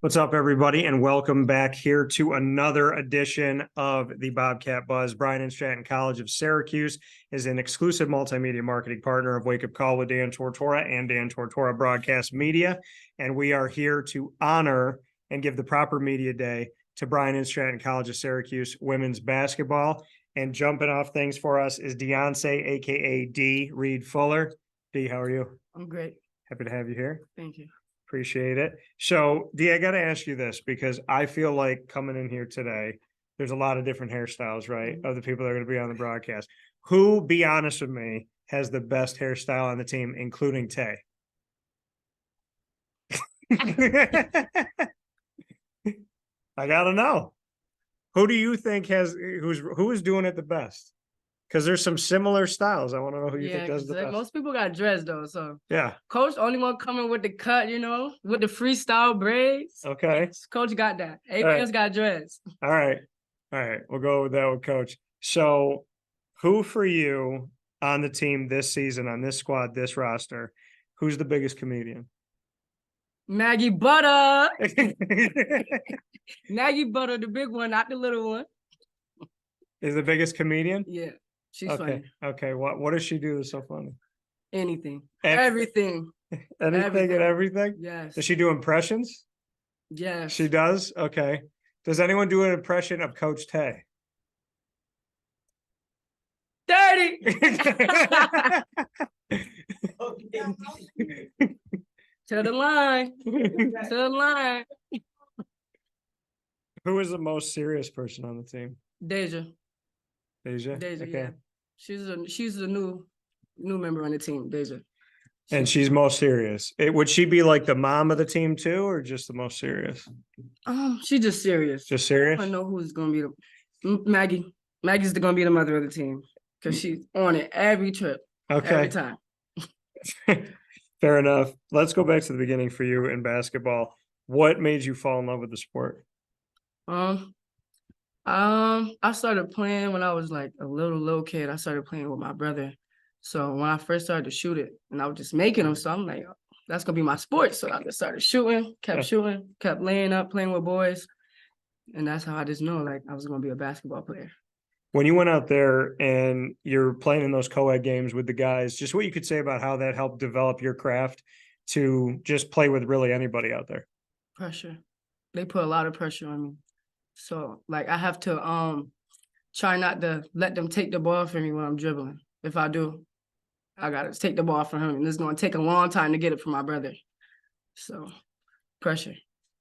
What's up, everybody, and welcome back here to another edition of the Bobcat Buzz. Bryant Stratton College of Syracuse is an exclusive multimedia marketing partner of Wake Up Call with Dan Tortora and Dan Tortora Broadcast Media, and we are here to honor and give the proper media day to Bryant Stratton College of Syracuse women's basketball. And jumping off things for us is Deounce, aka D Reed-Fuller. D, how are you? I'm great. Happy to have you here. Thank you. Appreciate it. So, D, I got to ask you this because I feel like coming in here today, there's a lot of different hairstyles, right, of the people that are going to be on the broadcast. Who, be honest with me, has the best hairstyle on the team, including Tay? I got to know. Who do you think who is doing it the best? Because there's some similar styles. I want to know who you think does the best. Most people got dreads though, so yeah. Coach only one coming with the cut, with the freestyle braids. Okay. Coach got that. Everybody else got dreads. All right. We'll go with that with Coach. So, who for you on the team this season, on this squad, this roster, who's the biggest comedian? Maggie Butter. Maggie Butter, the big one, not the little one. Is the biggest comedian? Yeah. She's funny. Okay. What does she do that's so funny? Anything. Everything. Anything and everything? Yes. Does she do impressions? Yes. She does? Okay. Does anyone do an impression of Coach Tay? 30. To the line. To the line. Who is the most serious person on the team? Deja, okay. Yeah. She's a new member on the team, Deja. And she's most serious. Would she be like the mom of the team too, or just the most serious? She's just serious. Just serious? I know who's gonna be Maggie. Maggie's gonna be the mother of the team because she's on it every trip. Okay. Every time. Fair enough. Let's go back to the beginning for you in basketball. What made you fall in love with the sport? I started playing when I was like a little kid. I started playing with my brother. So when I first started to shoot it, and I was just making them, so I'm like, oh, that's gonna be my sport. So I just started shooting, kept laying up, playing with boys, and that's how I just know like I was gonna be a basketball player. When you went out there and you're playing in those co-ed games with the guys, just what you could say about how that helped develop your craft to just play with really anybody out there. Pressure. They put a lot of pressure on me. So like I have to try not to let them take the ball from me when I'm dribbling. If I do, I gotta take the ball from him, and it's gonna take a long time to get it from my brother. So pressure.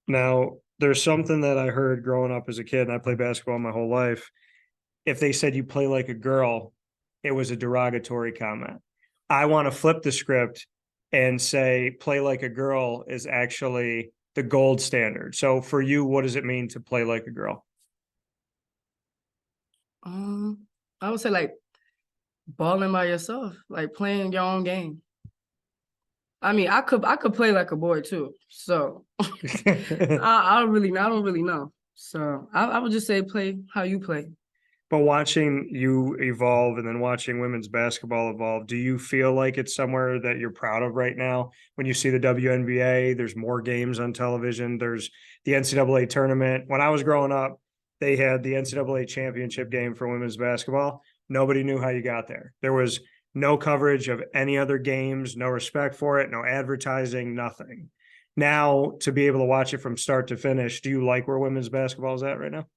Now, there's something that I heard growing up as a kid, and I played basketball my whole life. If they said you play like a girl, it was a derogatory comment. I want to flip the script and say play like a girl is actually the gold standard. So for you, what does it mean to play like a girl? I would say like balling by yourself, like playing your own game. I mean, I could play like a boy too. So I don't really know. So I would just say play how you play. But watching you evolve and then watching women's basketball evolve, do you feel like it's somewhere that you're proud of right now? When you see the WNBA, there's more games on television. There's the NCAA tournament. When I was growing up, they had the NCAA championship game for women's basketball. Nobody knew how you got there. There was no coverage of any other games, no respect for it, no advertising, nothing. Now, to be able to watch it from start to finish, do you like where women's basketball is at right now?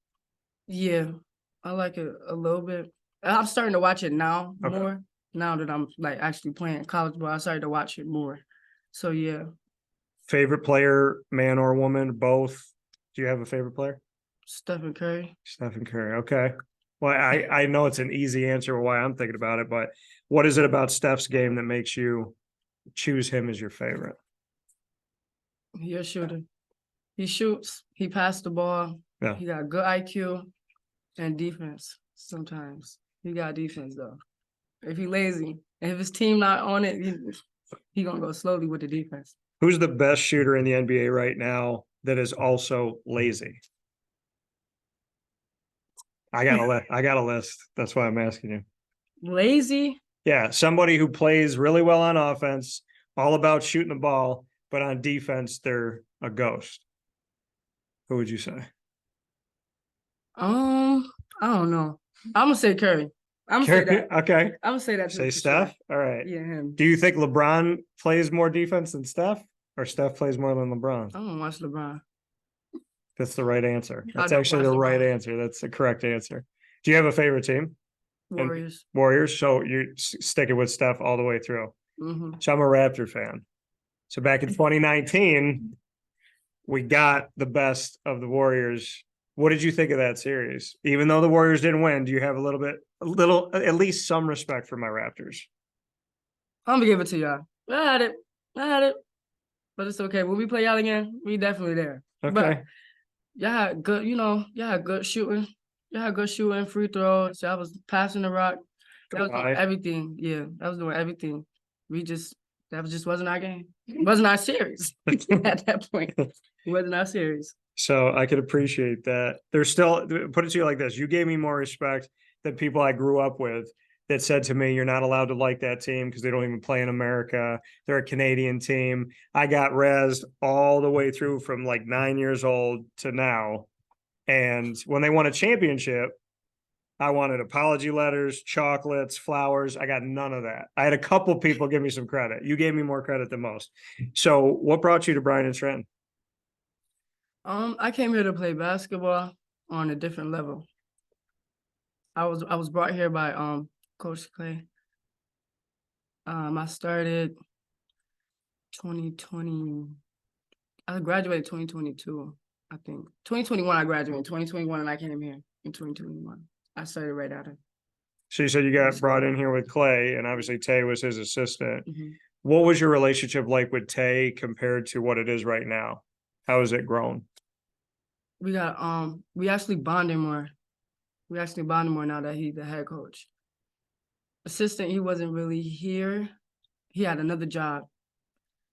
Yeah. I like it a little bit. I'm starting to watch it now more. Now that I'm like actually playing college ball, I started to watch it more. So yeah. Favorite player, man or woman, both? Do you have a favorite player? Stephen Curry. Stephen Curry. Okay. Well, I know it's an easy answer why I'm thinking about it, but what is it about Steph's game that makes you choose him as your favorite? He's a shooter. He shoots. He passed the ball. Yeah. He got good IQ. And defense, sometimes. He got defense, though. If he lazy, and if his team not on it, he going to go slowly with the defense. Who's the best shooter in the NBA right now that is also lazy? I got a list. That's why I'm asking you. Lazy? Yeah, somebody who plays really well on offense, all about shooting the ball, but on defense, they're a ghost. Who would you say? I don't know. I'm gonna say Curry. I'm gonna say that. Okay. I'm gonna say that. Say for Steph. Sure. All right. Yeah, him. Do you think LeBron plays more defense than Steph, or Steph plays more than LeBron? I don't watch LeBron. That's the right answer. That's don't actually watch the right LeBron. answer. That's the correct answer. Do you have a favorite team? Warriors. Warriors. So you're sticking with Steph all the way through. Mm-hmm. So I'm a Raptor fan. So back in 2019, we got the best of the Warriors. What did you think of that series? Even though the Warriors didn't win, do you have at least some respect for my Raptors? I'm gonna give it to y'all. I had it. But it's okay. When we play y'all again, we definitely there. Okay. But y'all had good, y'all had good shooting. Y'all had good shooting, free throws. Y'all was passing the rock. That was doing everything. Yeah, that was doing everything. That just wasn't our game. It wasn't our series at that point. It wasn't our series. So I could appreciate that. There's still, put it to you like this. You gave me more respect than people I grew up with that said to me, you're not allowed to like that team because they don't even play in America. They're a Canadian team. I got razzed all the way through from like 9 years old to now. And when they won a championship, I wanted apology letters, chocolates, flowers. I got none of that. I had a couple people give me some credit. You gave me more credit than most. So what brought you to Bryant Stratton? I came here to play basketball on a different level. I was brought here by Coach Clay. I started 2020. I graduated 2022, I think. 2021 I graduated. 2021 and I came here in 2021. I started right out of. So you said you got brought in here with Clay, and obviously Tay was his assistant. Mm-hmm. What was your relationship like with Tay compared to what it is right now? How has it grown? We actually bonded more. We actually bonded more now that he's the head coach. Assistant, he wasn't really here. He had another job.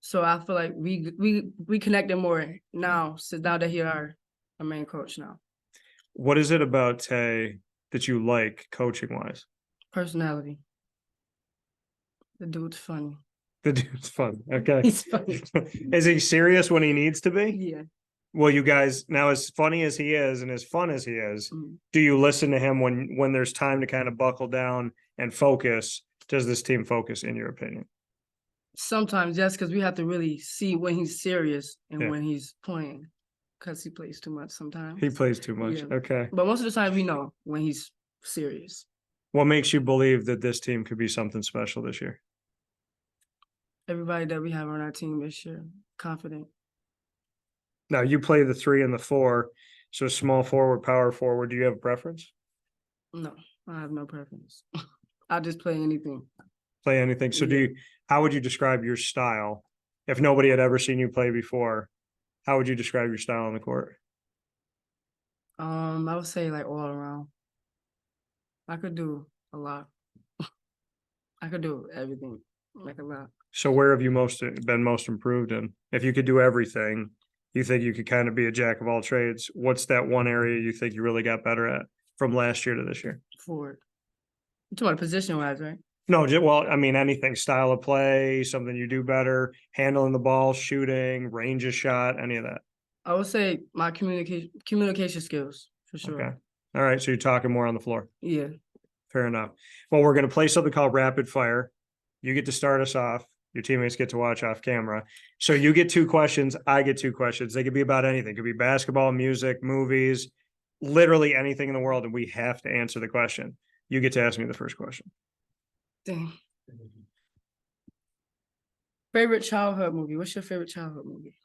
So I feel like we connected more now, since now that he our main coach now. What is it about Tay that you like coaching wise? Personality. The dude's funny. The dude's fun. Okay. He's funny. Is he serious when he needs to be? Yeah. Well, you guys, now as funny as he is and as fun as he is, do you listen to him when there's time to kind of buckle down and focus? Does this team focus, in your opinion? Sometimes, yes, because we have to really see when he's serious and when he's playing, because he plays too much sometimes. He plays too much. Yeah. Okay. But most of the time, we know when he's serious. What makes you believe that this team could be something special this year? Everybody that we have on our team this year, confident. Now, you play the 3 and the 4, so small forward, power forward. Do you have a preference? No, I have no preference. I'll just play anything. Play anything. So how would you describe your style? If nobody had ever seen you play before, how would you describe your style on the court? I would say like all around. I could do a lot. I could do everything, like a lot. So where have you been most improved in? If you could do everything, you think you could kind of be a jack of all trades. What's that one area you think you really got better at from last year to this year? Forward. You're talking about position-wise, right? No, well, I mean, anything, style of play, something you do better, handling the ball, shooting, range of shot, any of that. I would say my communication skills, for sure. Okay. All right. So you're talking more on the floor. Yeah. Fair enough. Well, we're going to play something called rapid fire. You get to start us off. Your teammates get to watch off camera. So you get 2 questions. I get 2 questions. They could be about anything. It could be basketball, music, movies, literally anything in the world. And we have to answer the question. You get to ask me the first question. Dang. Favorite childhood movie? What's your favorite childhood movie?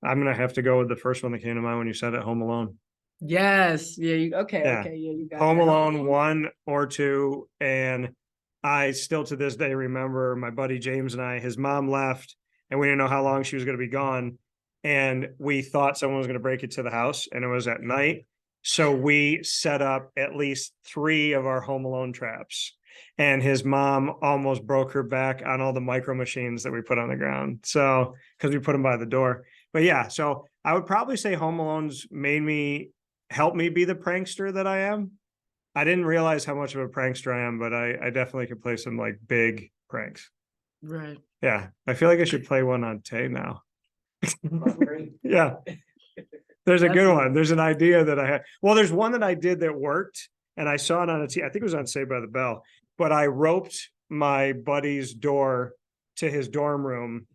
I'm going to have to go with the first one that came to mind when you said it, Home Alone. Yes. Yeah. Okay. Yeah. Okay. Yeah. You got Home Alone 1 or 2. And I still to this day remember my buddy James and I, his mom left and we didn't know how long she was going to be gone. And we thought someone was going to break into the house and it was at night. So we set up at least 3 of our Home Alone traps. And his mom almost broke her back on all the micro machines that we put on the ground. So, because we put them by the door. But yeah, so I would probably say Home Alone's helped me be the prankster that I am. I didn't realize how much of a prankster I am, but I definitely could play some like big pranks. Right. Yeah. I feel like I should play one on Tay now. Yeah. There's a good Definitely. one. There's an idea that I had. Well, there's one that I did that worked, and I saw it on I think it was on Saved by the Bell, but I roped my buddy's door to his dorm room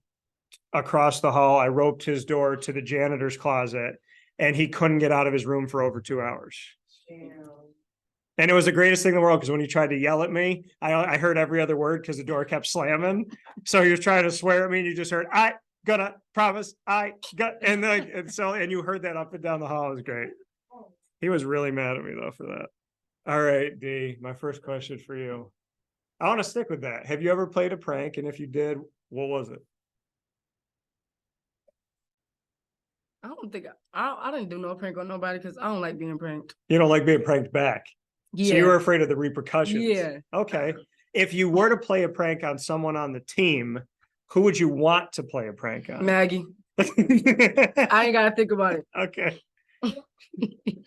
across the hall. I roped his door to the janitor's closet, and he couldn't get out of his room for over 2 hours. And it was the greatest thing in the world because when he tried to yell at me, I heard every other word because the door kept slamming. So he was trying to swear at me, and you just heard, I gonna promise, I got, and you heard that up and down the hall. It was great. He was really mad at me though for that. All right, D, my first question for you. I want to stick with that. Have you ever played a prank? And if you did, what was it? I don't think I didn't do no prank on nobody because I don't like being pranked. You don't like being pranked back. Yeah. So you were afraid of the repercussions. Yeah. Okay. If you were to play a prank on someone on the team, who would you want to play a prank on? Maggie. I ain't gotta think about it. Okay.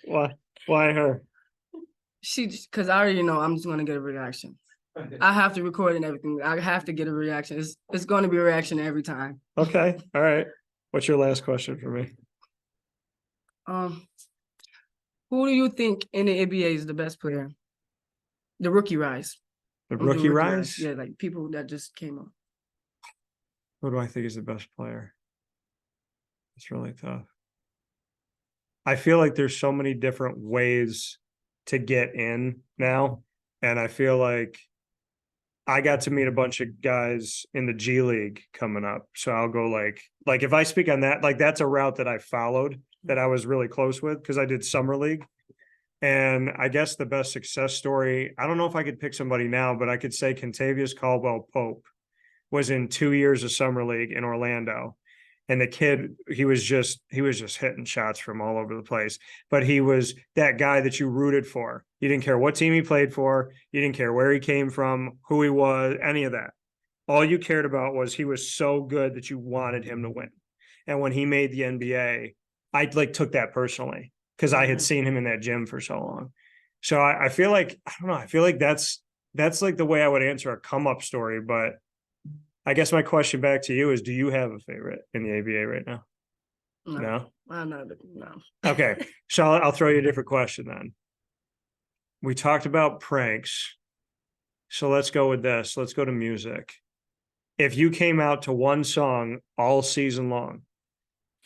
Why her? Because I already know I'm just gonna get a reaction. I have to record and everything. I have to get a reaction. It's going to be a reaction every time. Okay. All right. What's your last question for me? Who do you think in the NBA is the best player? The rookie rise. The rookie rise? Yeah, like people that just came up. Who do I think is the best player? It's really tough. I feel like there's so many different ways to get in now. And I feel like I got to meet a bunch of guys in the G League coming up. So I'll go like if I speak on that, like that's a route that I followed that I was really close with because I did summer league. And I guess the best success story, I don't know if I could pick somebody now, but I could say Kentavious Caldwell-Pope was in 2 years of summer league in Orlando. And the kid, he was just hitting shots from all over the place. But he was that guy that you rooted for. You didn't care what team he played for. You didn't care where he came from, who he was, any of that. All you cared about was he was so good that you wanted him to win. And when he made the NBA, I took that personally because I had seen him in that gym for so long. So I feel like, I don't know, I feel like that's like the way I would answer a come up story. But I guess my question back to you is, do you have a favorite in the ABA right now? No? No. Okay. So I'll throw you a different question then. We talked about pranks. So let's go with this. Let's go to music. If you came out to one song all season long,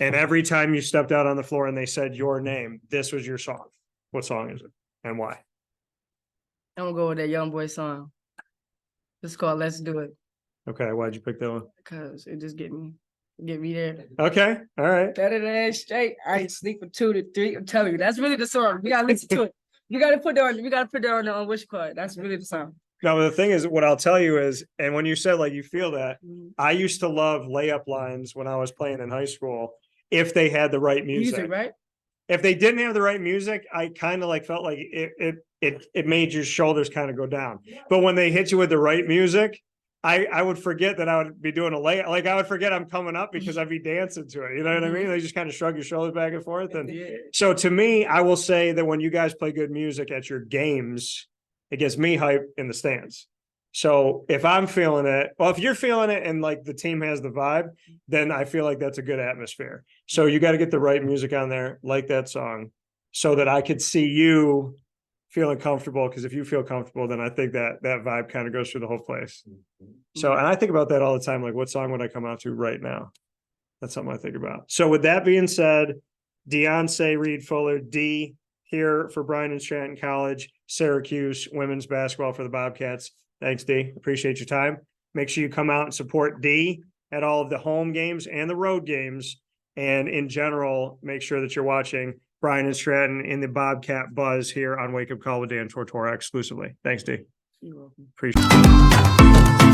and every time you stepped out on the floor and they said your name, this was your song, what song is it and why? I'm gonna go with that Young Boy song. It's called Let's Do It. Okay, why'd you pick that one? Because it just get me there. Okay, all right. Better than straight. I ain't sleep for 2 to 3. I'm telling you, that's really the song. We gotta listen to it. We gotta put that on wish card. That's really the song. Now, the thing is, what I'll tell you is, and when you said like you feel that, I used to love layup lines when I was playing in high school if they had the right music. Right? If they didn't have the right music, I kind of like felt like it made your shoulders kind of go down. But when they hit you with the right music, I would forget that I would be doing a layup. Like I would forget I'm coming up because I'd be dancing to it. You know what I mean? They just kind of shrug your shoulders back and forth. And so to me, I will say that when you guys play good music at your games, it gets me hype in the stands. So if I'm feeling it, well, if you're feeling it and like the team has the vibe, then I feel like that's a good atmosphere. So you got to get the right music on there, like that song, so that I could see you feeling comfortable. Because if you feel comfortable, then I think that vibe kind of goes through the whole place. So, and I think about that all the time. Like, what song would I come out to right now? That's something I think about. So with that being said, Deounce Reed-Fuller, D, here for Bryant Stratton College, Syracuse, women's basketball for the Bobcats. Thanks, D. Appreciate your time. Make sure you come out and support D at all of the home games and the road games. And in general, make sure that you're watching Bryant Stratton in the Bobcat Buzz here on Wake Up Call with Dan Tortora exclusively. Thanks, D. You're welcome. Appreciate it.